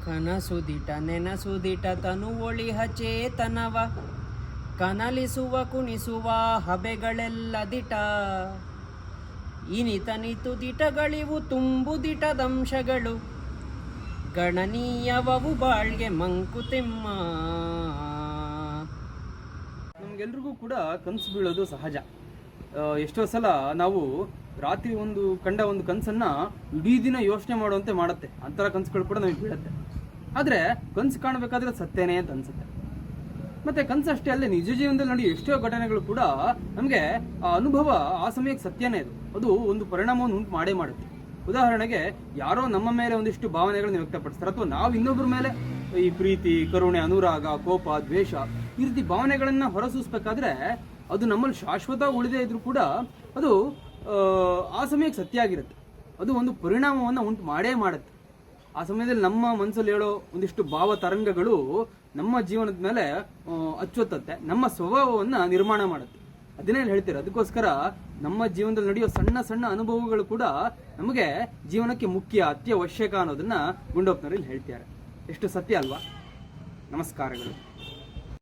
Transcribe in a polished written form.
ಕನಸುದಿಟ ನೆನಸುದಿಟ ತನು ಒಳಿಹ ಚೇತನವ ಕನಲಿಸುವ ಕುಣಿಸುವ ಹಬೆಗಳೆಲ್ಲ ದಿಟ ಇನಿತನಿತು ದಿಟಗಳಿವು ತುಂಬುದಿಟದಂಶಗಳು ಗಣನೀಯವವು ಬಾಳ್ಗೆ ಮಂಕುತಿಮ್ಮ. ನಮಗೆಲ್ರಿಗೂ ಕೂಡ ಕನಸು ಬೀಳೋದು ಸಹಜ. ಎಷ್ಟೋ ಸಲ ನಾವು ರಾತ್ರಿ ಕಂಡ ಒಂದು ಕನಸನ್ನ ಇಡೀ ದಿನ ಯೋಚನೆ ಮಾಡುವಂತೆ ಮಾಡುತ್ತೆ. ಅಂತರ ಕನಸುಗಳು ಕೂಡ ನಮಗೆ ಬೀಳುತ್ತೆ. ಆದರೆ ಕನಸು ಕಾಣಬೇಕಾದ್ರೆ ಸತ್ಯನೇ ಅಂತ ಅನ್ಸುತ್ತೆ. ಮತ್ತೆ ಕನಸು ಅಷ್ಟೇ ಅಲ್ಲದೆ ನಿಜ ಜೀವನದಲ್ಲಿ ನಡೆಯೋ ಎಷ್ಟೋ ಘಟನೆಗಳು ಕೂಡ ನಮಗೆ ಆ ಅನುಭವ ಆ ಸಮಯಕ್ಕೆ ಸತ್ಯನೇ ಅದು ಒಂದು ಪರಿಣಾಮವನ್ನು ಉಂಟು ಮಾಡೇ ಮಾಡುತ್ತೆ. ಉದಾಹರಣೆಗೆ ಯಾರೋ ನಮ್ಮ ಮೇಲೆ ಒಂದಿಷ್ಟು ಭಾವನೆಗಳನ್ನು ವ್ಯಕ್ತಪಡಿಸ್ತಾರೆ, ಅಥವಾ ನಾವು ಇನ್ನೊಬ್ಬರ ಮೇಲೆ ಈ ಪ್ರೀತಿ, ಕರುಣೆ, ಅನುರಾಗ, ಕೋಪ, ದ್ವೇಷ ಈ ರೀತಿ ಭಾವನೆಗಳನ್ನ ಹೊರಸೂಸ್ಬೇಕಾದ್ರೆ ಅದು ನಮ್ಮಲ್ಲಿ ಶಾಶ್ವತ ಉಳಿದೇ ಇದ್ರೂ ಕೂಡ ಅದು ಆ ಸಮಯಕ್ಕೆ ಸತ್ಯ ಆಗಿರುತ್ತೆ. ಅದು ಒಂದು ಪರಿಣಾಮವನ್ನು ಉಂಟು ಮಾಡೇ ಮಾಡುತ್ತೆ. ಆ ಸಮಯದಲ್ಲಿ ನಮ್ಮ ಮನಸ್ಸಲ್ಲಿ ಹೇಳೋ ಒಂದಿಷ್ಟು ಭಾವ ತರಂಗಗಳು ನಮ್ಮ ಜೀವನದ ಮೇಲೆ ಅಚ್ಚೊತ್ತತ್ತೆ, ನಮ್ಮ ಸ್ವಭಾವವನ್ನು ನಿರ್ಮಾಣ ಮಾಡುತ್ತೆ. ಅದನ್ನೇ ಹೇಳ್ತೀರ. ಅದಕ್ಕೋಸ್ಕರ ನಮ್ಮ ಜೀವನದಲ್ಲಿ ನಡೆಯೋ ಸಣ್ಣ ಸಣ್ಣ ಅನುಭವಗಳು ಕೂಡ ನಮಗೆ ಜೀವನಕ್ಕೆ ಮುಖ್ಯ, ಅತ್ಯವಶ್ಯಕ ಅನ್ನೋದನ್ನ ಗುಂಡಪ್ಪನವರು ಇಲ್ಲಿ ಹೇಳ್ತಾರೆ. ಎಷ್ಟು ಸತ್ಯ ಅಲ್ವಾ? ನಮಸ್ಕಾರಗಳು.